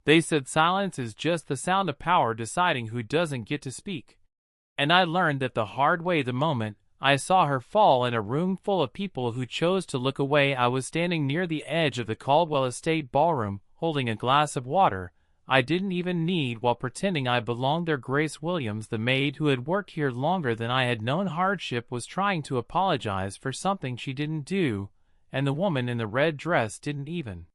They said silence is just the sound of power deciding who doesn't get to speak. And I learned that the hard way the moment I saw her fall in a room full of people who chose to look away. I was standing near the edge of the Caldwell Estate ballroom, holding a glass of water I didn't even need while pretending I belonged there. Grace Williams, the maid who had worked here longer than I had known hardship, was trying to apologize for something she didn't do, and the woman in the red dress didn't even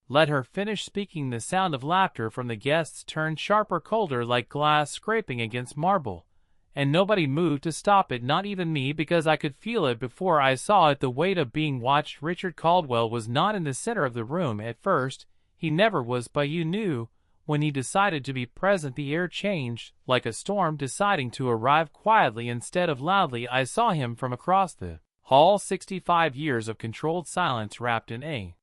let her finish speaking. The sound of laughter from the guests turned sharper, colder, like glass scraping against marble, and nobody moved to stop it, not even me, because I could feel it before I saw it, the weight of being watched. Richard Caldwell was not in the center of the room at first. He never was, but you knew when he decided to be present. The air changed, like a storm deciding to arrive quietly instead of loudly. I saw him from across the hall, 65 years of controlled silence wrapped in a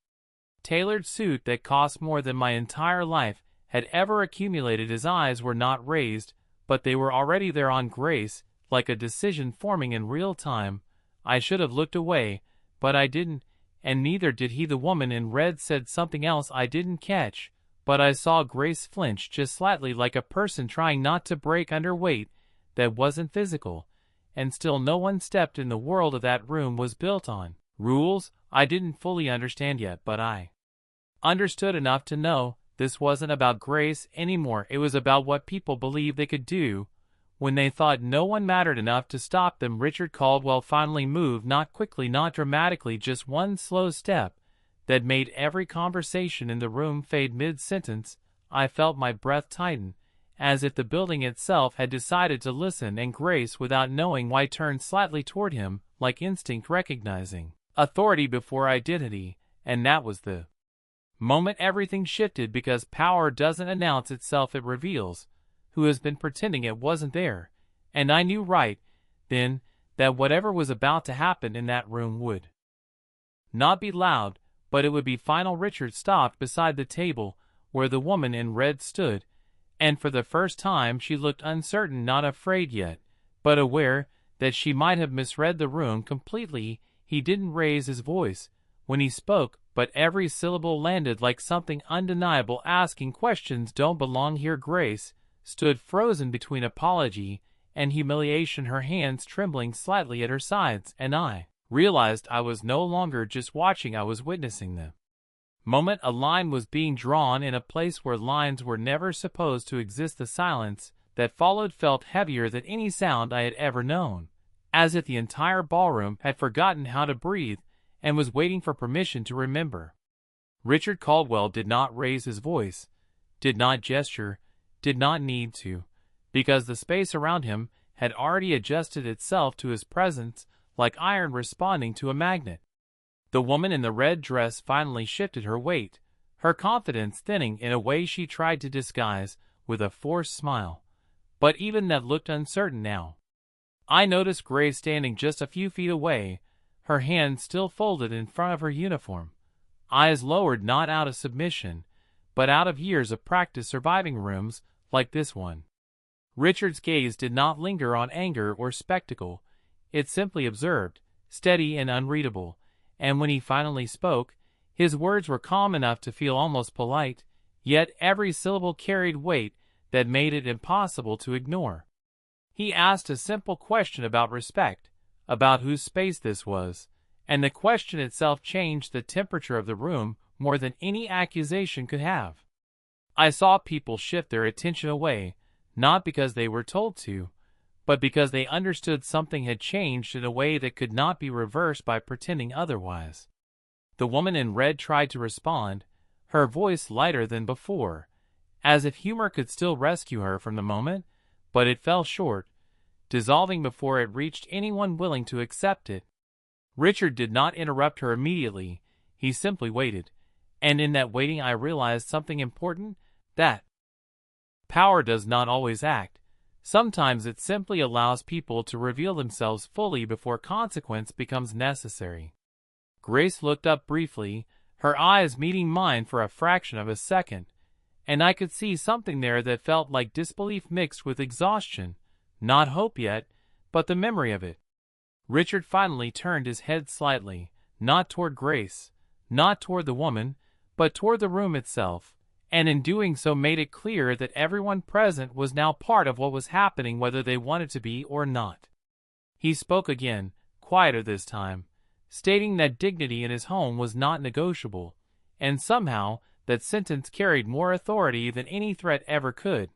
tailored suit that cost more than my entire life had ever accumulated. His eyes were not raised, but they were already there on Grace, like a decision forming in real time. I should have looked away, but I didn't, and neither did he. The woman in red said something else I didn't catch, but I saw Grace flinch just slightly, like a person trying not to break under weight that wasn't physical, and still no one stepped in. The world of that room was built on rules I didn't fully understand yet, but I understood enough to know this wasn't about Grace anymore. It was about what people believed they could do when they thought no one mattered enough to stop them. Richard Caldwell finally moved, not quickly, not dramatically, just one slow step that made every conversation in the room fade mid-sentence. I felt my breath tighten, as if the building itself had decided to listen, and Grace, without knowing why, turned slightly toward him, like instinct recognizing authority before identity, and that was the moment everything shifted, because power doesn't announce itself, it reveals who has been pretending it wasn't there. And I knew right then that whatever was about to happen in that room would not be loud, but it would be final. Richard stopped beside the table where the woman in red stood, and for the first time she looked uncertain, not afraid yet, but aware that she might have misread the room completely. He didn't raise his voice when he spoke, but every syllable landed like something undeniable, asking questions don't belong here. Grace stood frozen between apology and humiliation, her hands trembling slightly at her sides, and I realized I was no longer just watching, I was witnessing the moment a line was being drawn in a place where lines were never supposed to exist. The silence that followed felt heavier than any sound I had ever known, as if the entire ballroom had forgotten how to breathe and was waiting for permission to remember. Richard Caldwell did not raise his voice, did not gesture, did not need to, because the space around him had already adjusted itself to his presence, like iron responding to a magnet. The woman in the red dress finally shifted her weight, her confidence thinning in a way she tried to disguise with a forced smile, but even that looked uncertain now. I noticed Grace standing just a few feet away, her hands still folded in front of her uniform, eyes lowered, not out of submission, but out of years of practice surviving rooms like this one. Richard's gaze did not linger on anger or spectacle. It simply observed, steady and unreadable, and when he finally spoke, his words were calm enough to feel almost polite, yet every syllable carried weight that made it impossible to ignore. He asked a simple question about respect, about whose space this was, and the question itself changed the temperature of the room more than any accusation could have. I saw people shift their attention away, not because they were told to, but because they understood something had changed in a way that could not be reversed by pretending otherwise. The woman in red tried to respond, her voice lighter than before, as if humor could still rescue her from the moment, but it fell short, dissolving before it reached anyone willing to accept it. Richard did not interrupt her immediately, he simply waited, and in that waiting I realized something important, that power does not always act. Sometimes it simply allows people to reveal themselves fully before consequence becomes necessary. Grace looked up briefly, her eyes meeting mine for a fraction of a second, and I could see something there that felt like disbelief mixed with exhaustion, not hope yet, but the memory of it. Richard finally turned his head slightly, not toward Grace, not toward the woman, but toward the room itself, and in doing so made it clear that everyone present was now part of what was happening whether they wanted to be or not. He spoke again, quieter this time, stating that dignity in his home was not negotiable, and somehow that sentence carried more authority than any threat ever could.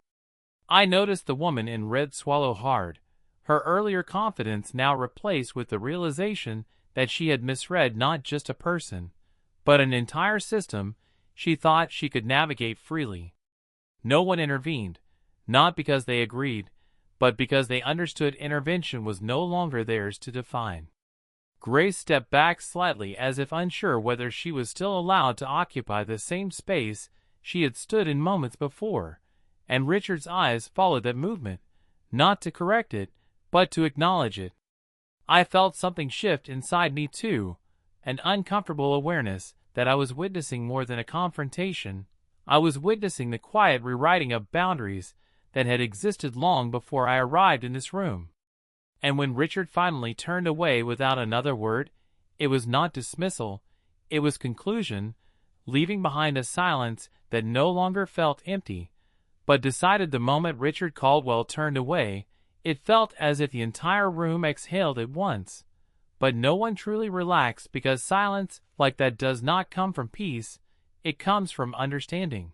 I noticed the woman in red swallow hard, her earlier confidence now replaced with the realization that she had misread not just a person, but an entire system she thought she could navigate freely. No one intervened, not because they agreed, but because they understood intervention was no longer theirs to define. Grace stepped back slightly as if unsure whether she was still allowed to occupy the same space she had stood in moments before, and Richard's eyes followed that movement, not to correct it, but to acknowledge it. I felt something shift inside me too, an uncomfortable awareness that I was witnessing more than a confrontation. I was witnessing the quiet rewriting of boundaries that had existed long before I arrived in this room. And when Richard finally turned away without another word, it was not dismissal, it was conclusion, leaving behind a silence that no longer felt empty, but decided. The moment Richard Caldwell turned away, it felt as if the entire room exhaled at once. But no one truly relaxed, because silence like that does not come from peace, it comes from understanding.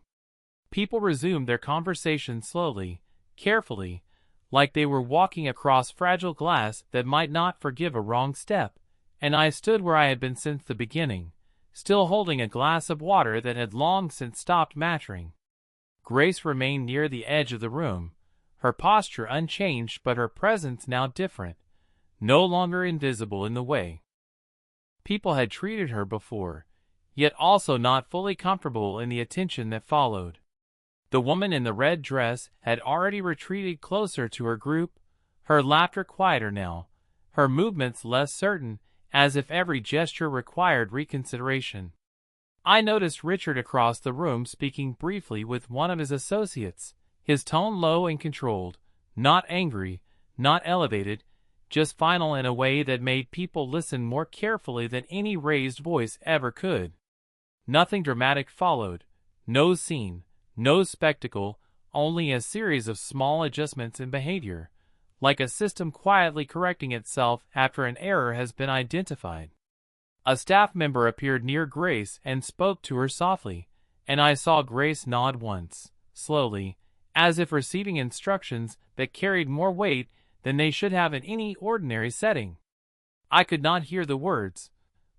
People resumed their conversation slowly, carefully, like they were walking across fragile glass that might not forgive a wrong step, and I stood where I had been since the beginning, still holding a glass of water that had long since stopped mattering. Grace remained near the edge of the room, her posture unchanged but her presence now different, no longer invisible in the way people had treated her before, yet also not fully comfortable in the attention that followed. The woman in the red dress had already retreated closer to her group, her laughter quieter now, her movements less certain, as if every gesture required reconsideration. I noticed Richard across the room speaking briefly with one of his associates, his tone low and controlled, not angry, not elevated, just final in a way that made people listen more carefully than any raised voice ever could. Nothing dramatic followed, no scene, no spectacle, only a series of small adjustments in behavior, like a system quietly correcting itself after an error has been identified. A staff member appeared near Grace and spoke to her softly, and I saw Grace nod once, slowly, as if receiving instructions that carried more weight than they should have in any ordinary setting. I could not hear the words,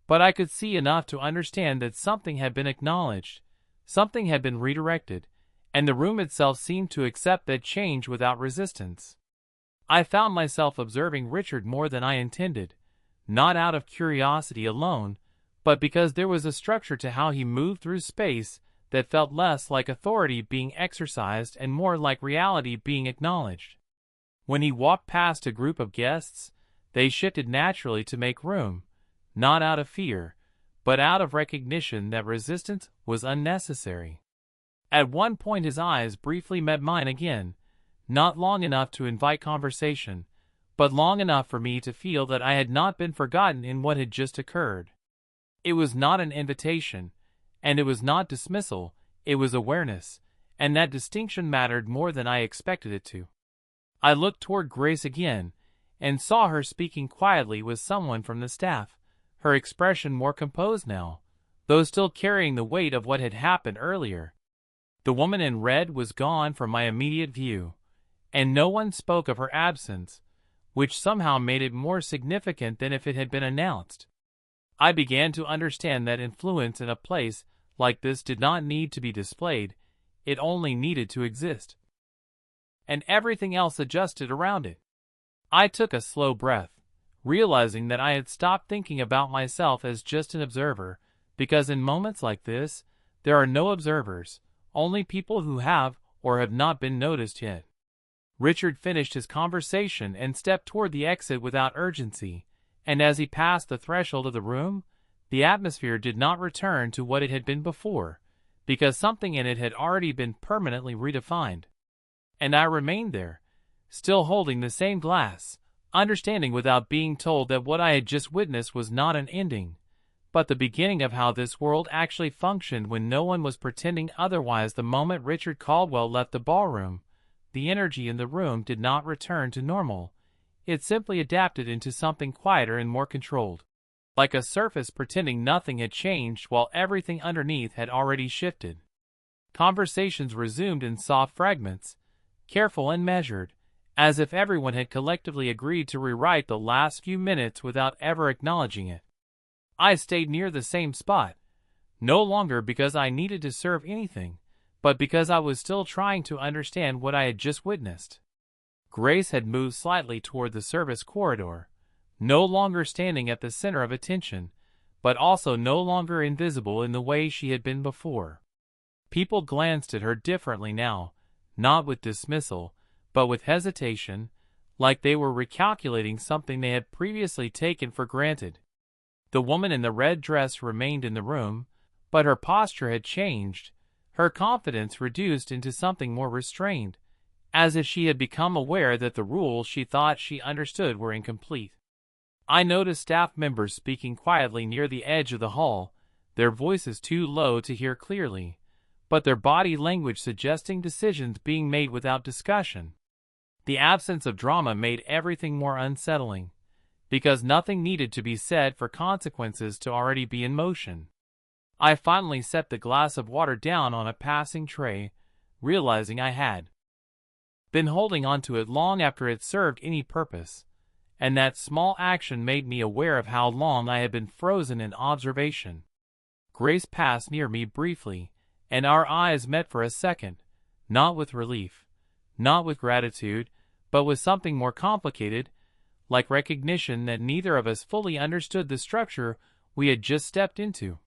but I could see enough to understand that something had been acknowledged, something had been redirected, and the room itself seemed to accept that change without resistance. I found myself observing Richard more than I intended, not out of curiosity alone, but because there was a structure to how he moved through space that felt less like authority being exercised and more like reality being acknowledged. When he walked past a group of guests, they shifted naturally to make room, not out of fear, but out of recognition that resistance was unnecessary. At one point his eyes briefly met mine again, not long enough to invite conversation, but long enough for me to feel that I had not been forgotten in what had just occurred. It was not an invitation, and it was not dismissal, it was awareness, and that distinction mattered more than I expected it to. I looked toward Grace again, and saw her speaking quietly with someone from the staff, her expression more composed now, though still carrying the weight of what had happened earlier. The woman in red was gone from my immediate view, and no one spoke of her absence, which somehow made it more significant than if it had been announced. I began to understand that influence in a place like this did not need to be displayed, it only needed to exist. And everything else adjusted around it. I took a slow breath, realizing that I had stopped thinking about myself as just an observer, because in moments like this, there are no observers, only people who have or have not been noticed yet. Richard finished his conversation and stepped toward the exit without urgency, and as he passed the threshold of the room, the atmosphere did not return to what it had been before, because something in it had already been permanently redefined. And I remained there, still holding the same glass, understanding without being told that what I had just witnessed was not an ending, but the beginning of how this world actually functioned when no one was pretending otherwise. The moment Richard Caldwell left the ballroom, the energy in the room did not return to normal. It simply adapted into something quieter and more controlled, like a surface pretending nothing had changed while everything underneath had already shifted. Conversations resumed in soft fragments, careful and measured, as if everyone had collectively agreed to rewrite the last few minutes without ever acknowledging it. I stayed near the same spot, no longer because I needed to serve anything, but because I was still trying to understand what I had just witnessed. Grace had moved slightly toward the service corridor, no longer standing at the center of attention, but also no longer invisible in the way she had been before. People glanced at her differently now, not with dismissal, but with hesitation, like they were recalculating something they had previously taken for granted. The woman in the red dress remained in the room, but her posture had changed, her confidence reduced into something more restrained, as if she had become aware that the rules she thought she understood were incomplete. I noticed staff members speaking quietly near the edge of the hall, their voices too low to hear clearly, but their body language suggesting decisions being made without discussion. The absence of drama made everything more unsettling, because nothing needed to be said for consequences to already be in motion. I finally set the glass of water down on a passing tray, realizing I had been holding onto it long after it served any purpose, and that small action made me aware of how long I had been frozen in observation. Grace passed near me briefly, and our eyes met for a second, not with relief, not with gratitude, but with something more complicated, like recognition that neither of us fully understood the structure we had just stepped into.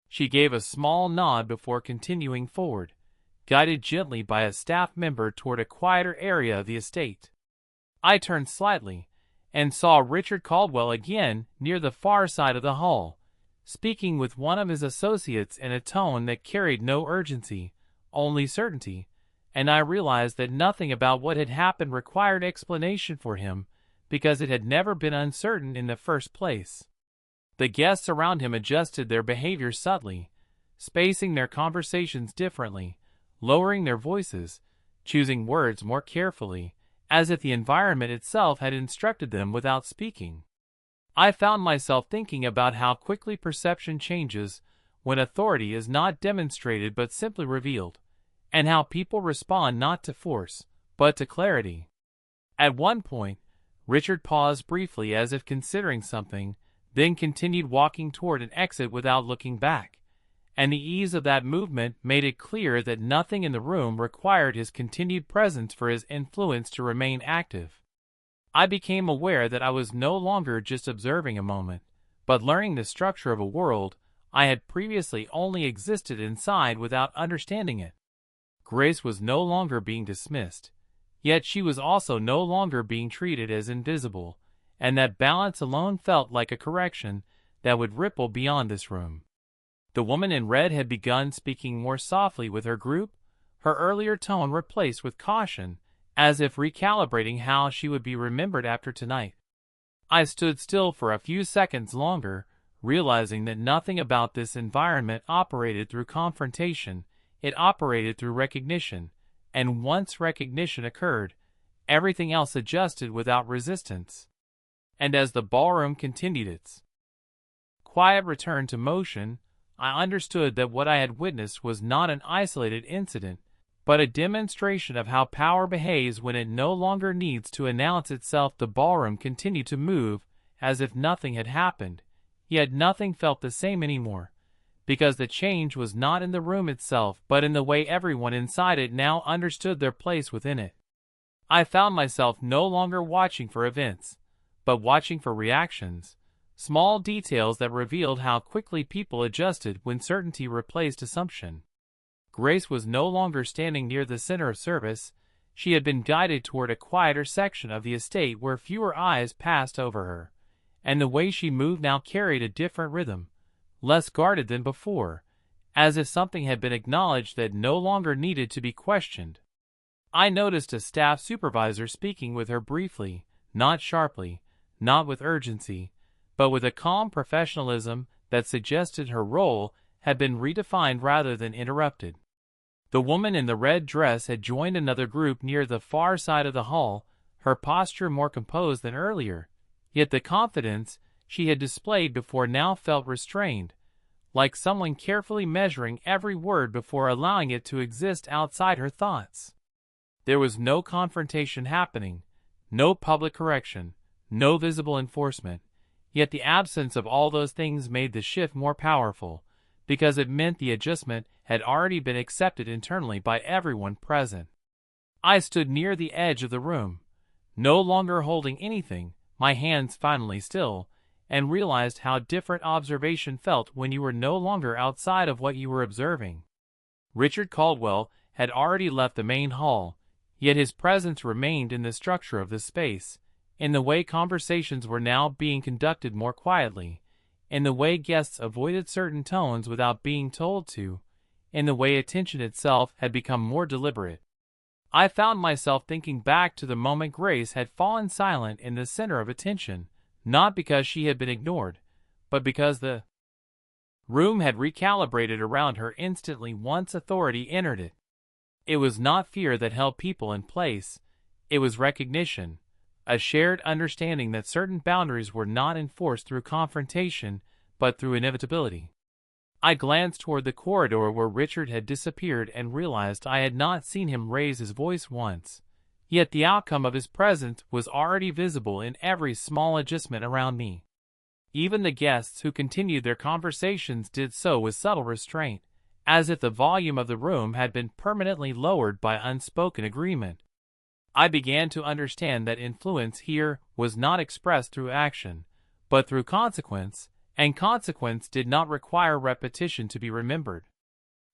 She gave a small nod before continuing forward, guided gently by a staff member toward a quieter area of the estate. I turned slightly, and saw Richard Caldwell again near the far side of the hall, speaking with one of his associates in a tone that carried no urgency, only certainty, and I realized that nothing about what had happened required explanation for him, because it had never been uncertain in the first place. The guests around him adjusted their behavior subtly, spacing their conversations differently, lowering their voices, choosing words more carefully, as if the environment itself had instructed them without speaking. I found myself thinking about how quickly perception changes when authority is not demonstrated but simply revealed, and how people respond not to force, but to clarity. At one point, Richard paused briefly as if considering something, then continued walking toward an exit without looking back, and the ease of that movement made it clear that nothing in the room required his continued presence for his influence to remain active. I became aware that I was no longer just observing a moment, but learning the structure of a world I had previously only existed inside without understanding it. Grace was no longer being dismissed, yet she was also no longer being treated as invisible, and that balance alone felt like a correction that would ripple beyond this room. The woman in red had begun speaking more softly with her group, her earlier tone replaced with caution, as if recalibrating how she would be remembered after tonight. I stood still for a few seconds longer, realizing that nothing about this environment operated through confrontation, it operated through recognition, and once recognition occurred, everything else adjusted without resistance. And as the ballroom continued its quiet return to motion, I understood that what I had witnessed was not an isolated incident, but a demonstration of how power behaves when it no longer needs to announce itself. The ballroom continued to move, as if nothing had happened, yet nothing felt the same anymore, because the change was not in the room itself but in the way everyone inside it now understood their place within it. I found myself no longer watching for events, but watching for reactions, small details that revealed how quickly people adjusted when certainty replaced assumption. Grace was no longer standing near the center of service. She had been guided toward a quieter section of the estate where fewer eyes passed over her, and the way she moved now carried a different rhythm, less guarded than before, as if something had been acknowledged that no longer needed to be questioned. I noticed a staff supervisor speaking with her briefly, not sharply, not with urgency, but with a calm professionalism that suggested her role had been redefined rather than interrupted. The woman in the red dress had joined another group near the far side of the hall, her posture more composed than earlier, yet the confidence she had displayed before now felt restrained, like someone carefully measuring every word before allowing it to exist outside her thoughts. There was no confrontation happening, no public correction, no visible enforcement, yet the absence of all those things made the shift more powerful, because it meant the adjustment had already been accepted internally by everyone present. I stood near the edge of the room, no longer holding anything, my hands finally still, and realized how different observation felt when you were no longer outside of what you were observing. Richard Caldwell had already left the main hall, yet his presence remained in the structure of the space, in the way conversations were now being conducted more quietly, in the way guests avoided certain tones without being told to, in the way attention itself had become more deliberate. I found myself thinking back to the moment Grace had fallen silent in the center of attention, not because she had been ignored, but because the room had recalibrated around her instantly once authority entered it. It was not fear that held people in place, it was recognition, a shared understanding that certain boundaries were not enforced through confrontation, but through inevitability. I glanced toward the corridor where Richard had disappeared and realized I had not seen him raise his voice once, yet the outcome of his presence was already visible in every small adjustment around me. Even the guests who continued their conversations did so with subtle restraint, as if the volume of the room had been permanently lowered by unspoken agreement. I began to understand that influence here was not expressed through action, but through consequence, and consequence did not require repetition to be remembered.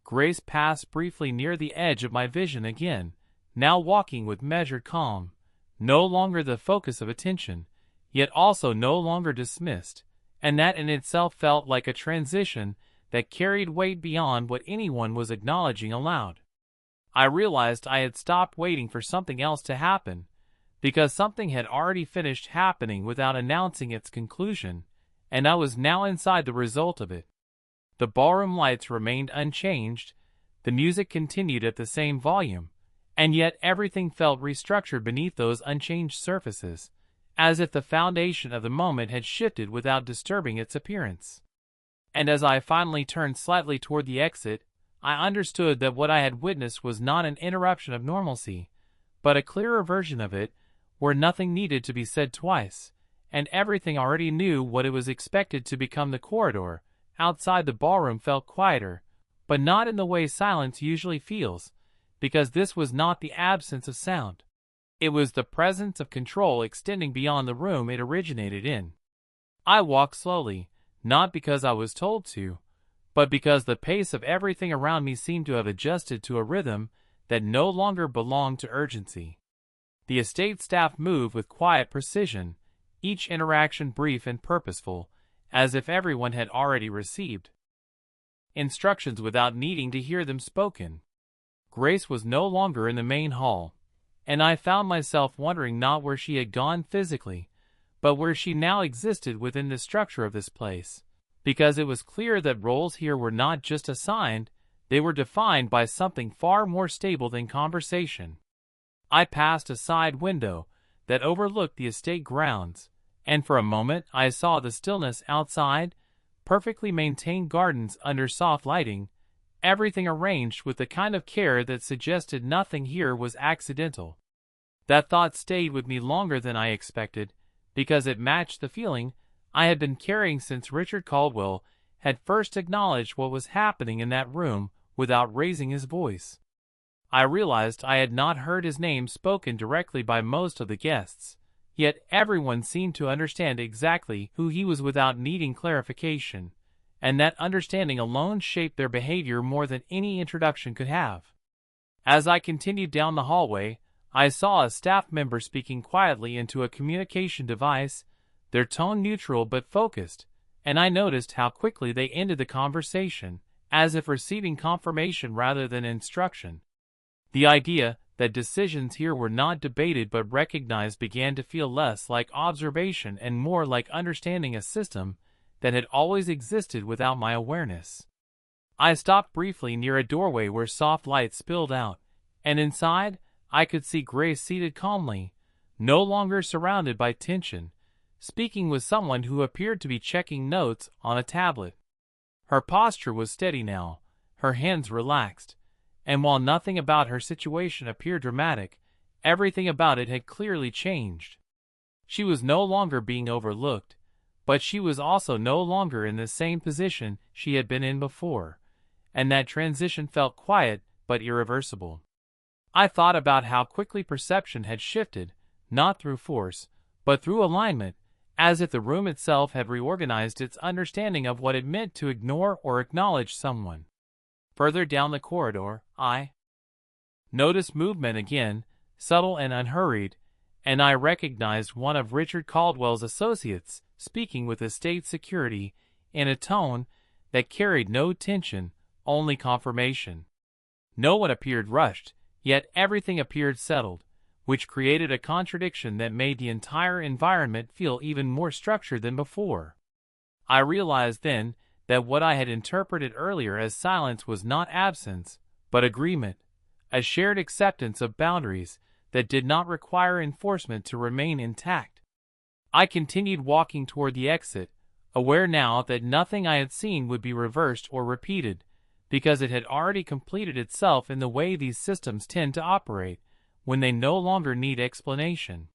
Grace passed briefly near the edge of my vision again, now walking with measured calm, no longer the focus of attention, yet also no longer dismissed, and that in itself felt like a transition that carried weight beyond what anyone was acknowledging aloud. I realized I had stopped waiting for something else to happen, because something had already finished happening without announcing its conclusion, and I was now inside the result of it. The ballroom lights remained unchanged, the music continued at the same volume, and yet everything felt restructured beneath those unchanged surfaces, as if the foundation of the moment had shifted without disturbing its appearance. And as I finally turned slightly toward the exit, I understood that what I had witnessed was not an interruption of normalcy, but a clearer version of it, where nothing needed to be said twice, and everything already knew what it was expected to become. The corridor outside the ballroom felt quieter, but not in the way silence usually feels, because this was not the absence of sound. It was the presence of control extending beyond the room it originated in. I walked slowly, not because I was told to, but because the pace of everything around me seemed to have adjusted to a rhythm that no longer belonged to urgency. The estate staff moved with quiet precision, each interaction brief and purposeful, as if everyone had already received instructions without needing to hear them spoken. Grace was no longer in the main hall, and I found myself wondering not where she had gone physically, but where she now existed within the structure of this place, because it was clear that roles here were not just assigned, they were defined by something far more stable than conversation. I passed a side window that overlooked the estate grounds, and for a moment I saw the stillness outside, perfectly maintained gardens under soft lighting, everything arranged with the kind of care that suggested nothing here was accidental. That thought stayed with me longer than I expected, because it matched the feeling I had been carrying since Richard Caldwell had first acknowledged what was happening in that room without raising his voice. I realized I had not heard his name spoken directly by most of the guests, yet everyone seemed to understand exactly who he was without needing clarification, and that understanding alone shaped their behavior more than any introduction could have. As I continued down the hallway, I saw a staff member speaking quietly into a communication device, their tone neutral but focused, and I noticed how quickly they ended the conversation, as if receiving confirmation rather than instruction. The idea that decisions here were not debated but recognized began to feel less like observation and more like understanding a system that had always existed without my awareness. I stopped briefly near a doorway where soft light spilled out, and inside, I could see Grace seated calmly, no longer surrounded by tension, speaking with someone who appeared to be checking notes on a tablet. Her posture was steady now, her hands relaxed, and while nothing about her situation appeared dramatic, everything about it had clearly changed. She was no longer being overlooked, but she was also no longer in the same position she had been in before, and that transition felt quiet but irreversible. I thought about how quickly perception had shifted, not through force, but through alignment, as if the room itself had reorganized its understanding of what it meant to ignore or acknowledge someone. Further down the corridor, I noticed movement again, subtle and unhurried, and I recognized one of Richard Caldwell's associates speaking with estate security in a tone that carried no tension, only confirmation. No one appeared rushed, yet everything appeared settled, which created a contradiction that made the entire environment feel even more structured than before. I realized then that what I had interpreted earlier as silence was not absence, but agreement, a shared acceptance of boundaries that did not require enforcement to remain intact. I continued walking toward the exit, aware now that nothing I had seen would be reversed or repeated, because it had already completed itself in the way these systems tend to operate, when they no longer need explanation.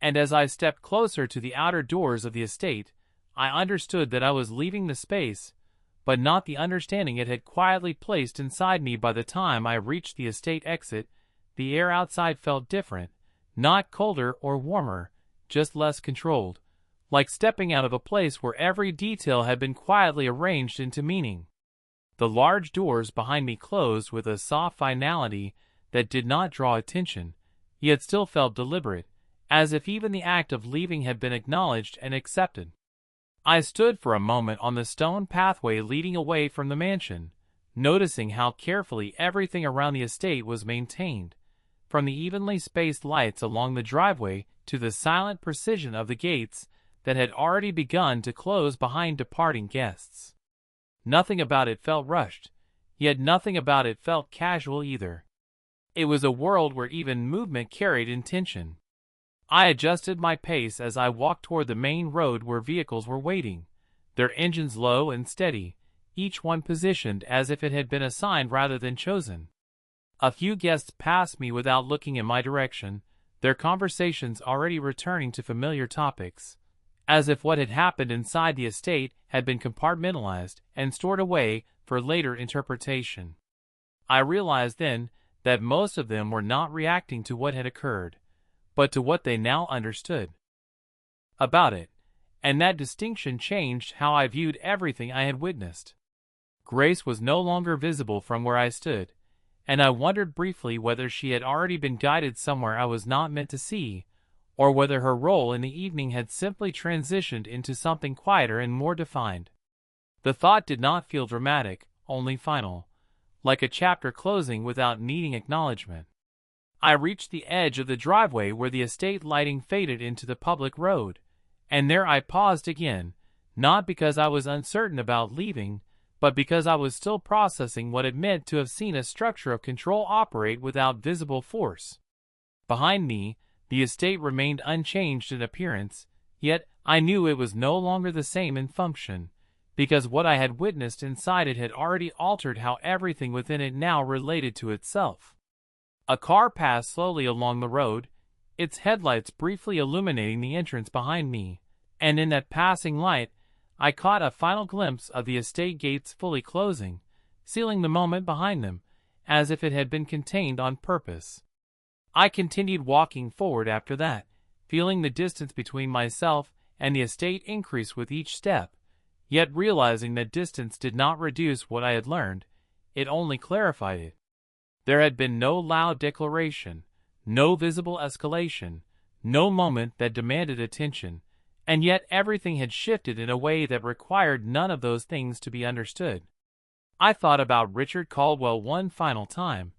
And as I stepped closer to the outer doors of the estate, I understood that I was leaving the space, but not the understanding it had quietly placed inside me. By the time I reached the estate exit, the air outside felt different, not colder or warmer, just less controlled, like stepping out of a place where every detail had been quietly arranged into meaning. The large doors behind me closed with a soft finality that did not draw attention, yet still felt deliberate, as if even the act of leaving had been acknowledged and accepted. I stood for a moment on the stone pathway leading away from the mansion, noticing how carefully everything around the estate was maintained, from the evenly spaced lights along the driveway to the silent precision of the gates that had already begun to close behind departing guests. Nothing about it felt rushed, yet nothing about it felt casual either. It was a world where even movement carried intention. I adjusted my pace as I walked toward the main road where vehicles were waiting, their engines low and steady, each one positioned as if it had been assigned rather than chosen. A few guests passed me without looking in my direction, their conversations already returning to familiar topics, as if what had happened inside the estate had been compartmentalized and stored away for later interpretation. I realized then that most of them were not reacting to what had occurred, but to what they now understood about it, and that distinction changed how I viewed everything I had witnessed. Grace was no longer visible from where I stood, and I wondered briefly whether she had already been guided somewhere I was not meant to see, or whether her role in the evening had simply transitioned into something quieter and more defined. The thought did not feel dramatic, only final, like a chapter closing without needing acknowledgement. I reached the edge of the driveway where the estate lighting faded into the public road, and there I paused again, not because I was uncertain about leaving, but because I was still processing what it meant to have seen a structure of control operate without visible force. Behind me, the estate remained unchanged in appearance, yet I knew it was no longer the same in function, because what I had witnessed inside it had already altered how everything within it now related to itself. A car passed slowly along the road, its headlights briefly illuminating the entrance behind me, and in that passing light, I caught a final glimpse of the estate gates fully closing, sealing the moment behind them, as if it had been contained on purpose. I continued walking forward after that, feeling the distance between myself and the estate increase with each step, yet realizing that distance did not reduce what I had learned, it only clarified it. There had been no loud declaration, no visible escalation, no moment that demanded attention, and yet everything had shifted in a way that required none of those things to be understood. I thought about Richard Caldwell one final time,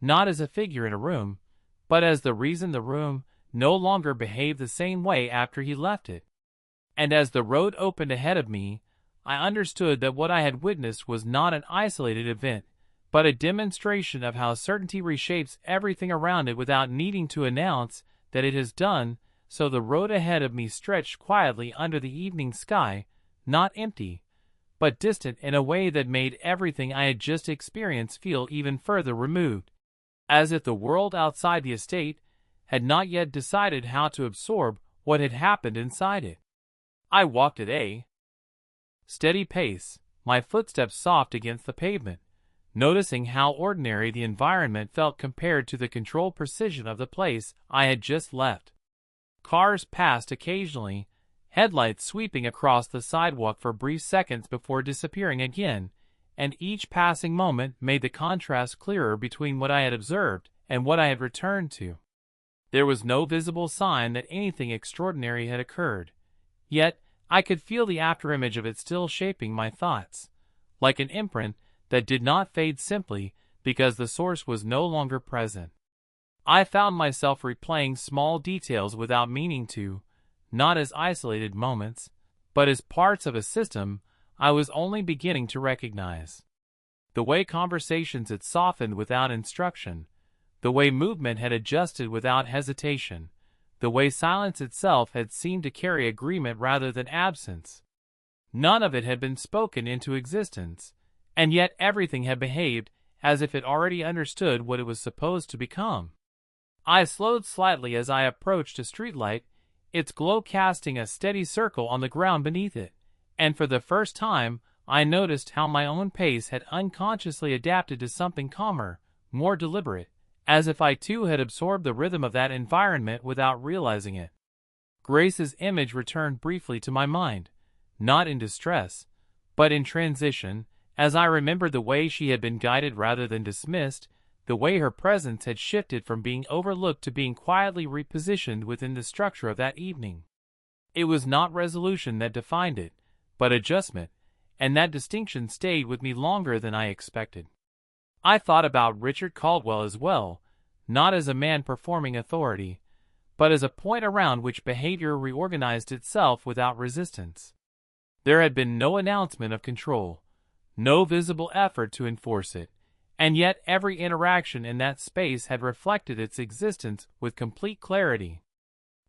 not as a figure in a room, but as the reason the room no longer behaved the same way after he left it. And as the road opened ahead of me, I understood that what I had witnessed was not an isolated event, but a demonstration of how certainty reshapes everything around it without needing to announce that it has done so. The road ahead of me stretched quietly under the evening sky, not empty, but distant in a way that made everything I had just experienced feel even further removed, as if the world outside the estate had not yet decided how to absorb what had happened inside it. I walked at a steady pace, my footsteps soft against the pavement, noticing how ordinary the environment felt compared to the controlled precision of the place I had just left. Cars passed occasionally, headlights sweeping across the sidewalk for brief seconds before disappearing again, and each passing moment made the contrast clearer between what I had observed and what I had returned to. There was no visible sign that anything extraordinary had occurred, yet I could feel the afterimage of it still shaping my thoughts, like an imprint that did not fade simply because the source was no longer present. I found myself replaying small details without meaning to, not as isolated moments, but as parts of a system I was only beginning to recognize. The way conversations had softened without instruction, the way movement had adjusted without hesitation, the way silence itself had seemed to carry agreement rather than absence. None of it had been spoken into existence, and yet everything had behaved as if it already understood what it was supposed to become. I slowed slightly as I approached a streetlight, its glow casting a steady circle on the ground beneath it, and for the first time I noticed how my own pace had unconsciously adapted to something calmer, more deliberate, as if I too had absorbed the rhythm of that environment without realizing it. Grace's image returned briefly to my mind, not in distress, but in transition, as I remembered the way she had been guided rather than dismissed, the way her presence had shifted from being overlooked to being quietly repositioned within the structure of that evening. It was not resolution that defined it, but adjustment, and that distinction stayed with me longer than I expected. I thought about Richard Caldwell as well, not as a man performing authority, but as a point around which behavior reorganized itself without resistance. There had been no announcement of control, no visible effort to enforce it, and yet every interaction in that space had reflected its existence with complete clarity.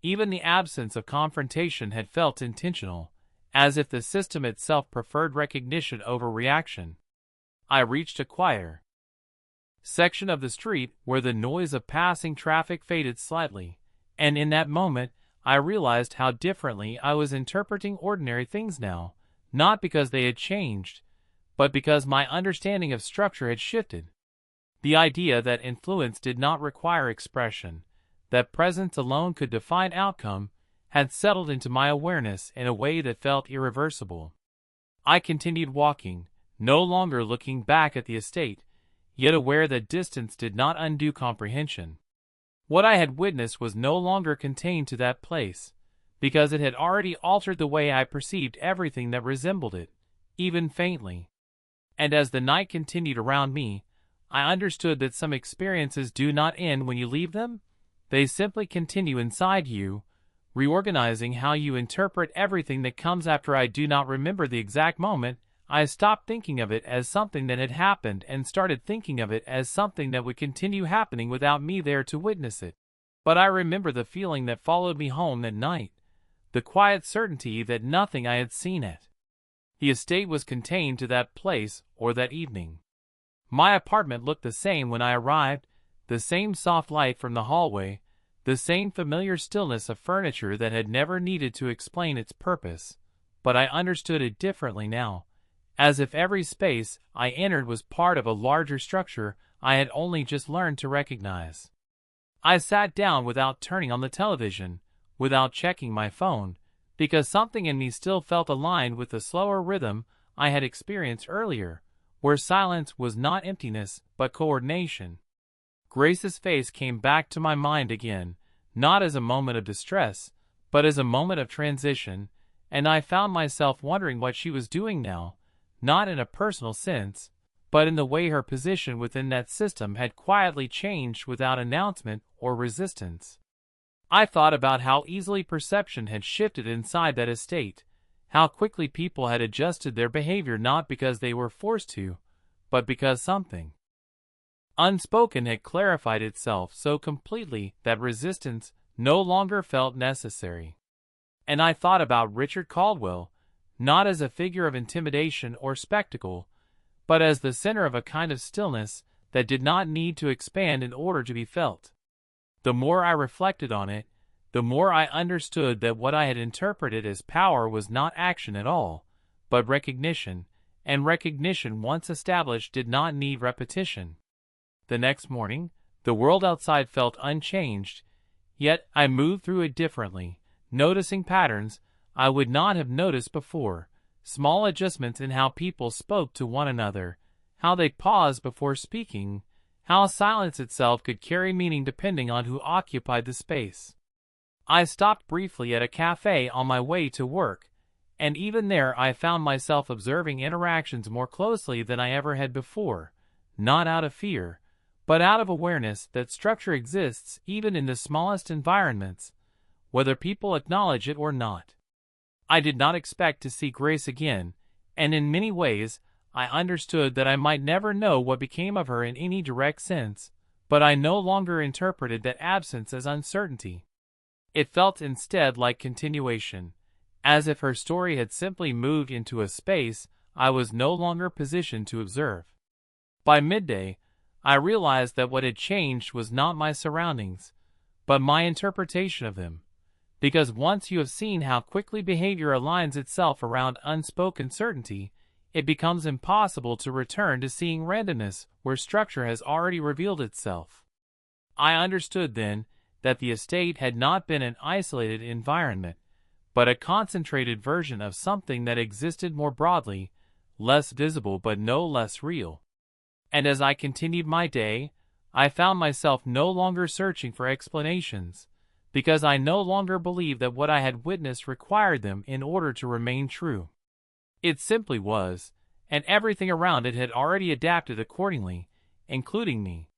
Even the absence of confrontation had felt intentional, as if the system itself preferred recognition over reaction. I reached a quieter section of the street where the noise of passing traffic faded slightly, and in that moment I realized how differently I was interpreting ordinary things now, not because they had changed, but because my understanding of structure had shifted. The idea that influence did not require expression, that presence alone could define outcome, had settled into my awareness in a way that felt irreversible. I continued walking, no longer looking back at the estate, yet aware that distance did not undo comprehension. What I had witnessed was no longer contained to that place, because it had already altered the way I perceived everything that resembled it, even faintly. And as the night continued around me, I understood that some experiences do not end when you leave them. They simply continue inside you, reorganizing how you interpret everything that comes after. I do not remember the exact moment. I stopped thinking of it as something that had happened and started thinking of it as something that would continue happening without me there to witness it. But I remember the feeling that followed me home that night, the quiet certainty that nothing I had seen at the estate was contained to that place or that evening. My apartment looked the same when I arrived, the same soft light from the hallway, the same familiar stillness of furniture that had never needed to explain its purpose, but I understood it differently now, as if every space I entered was part of a larger structure I had only just learned to recognize. I sat down without turning on the television, without checking my phone, because something in me still felt aligned with the slower rhythm I had experienced earlier, where silence was not emptiness but coordination. Grace's face came back to my mind again, not as a moment of distress, but as a moment of transition, and I found myself wondering what she was doing now, not in a personal sense, but in the way her position within that system had quietly changed without announcement or resistance. I thought about how easily perception had shifted inside that estate, how quickly people had adjusted their behavior not because they were forced to, but because something unspoken had clarified itself so completely that resistance no longer felt necessary. And I thought about Richard Caldwell, not as a figure of intimidation or spectacle, but as the center of a kind of stillness that did not need to expand in order to be felt. The more I reflected on it, the more I understood that what I had interpreted as power was not action at all, but recognition, and recognition once established did not need repetition. The next morning, the world outside felt unchanged, yet I moved through it differently, noticing patterns I would not have noticed before, small adjustments in how people spoke to one another, how they paused before speaking, how silence itself could carry meaning depending on who occupied the space. I stopped briefly at a cafe on my way to work, and even there I found myself observing interactions more closely than I ever had before, not out of fear, but out of awareness that structure exists even in the smallest environments, whether people acknowledge it or not. I did not expect to see Grace again, and in many ways, I understood that I might never know what became of her in any direct sense, but I no longer interpreted that absence as uncertainty. It felt instead like continuation, as if her story had simply moved into a space I was no longer positioned to observe. By midday, I realized that what had changed was not my surroundings, but my interpretation of them. Because once you have seen how quickly behavior aligns itself around unspoken certainty, it becomes impossible to return to seeing randomness where structure has already revealed itself. I understood then that the estate had not been an isolated environment, but a concentrated version of something that existed more broadly, less visible but no less real. And as I continued my day, I found myself no longer searching for explanations, because I no longer believed that what I had witnessed required them in order to remain true. It simply was, and everything around it had already adapted accordingly, including me.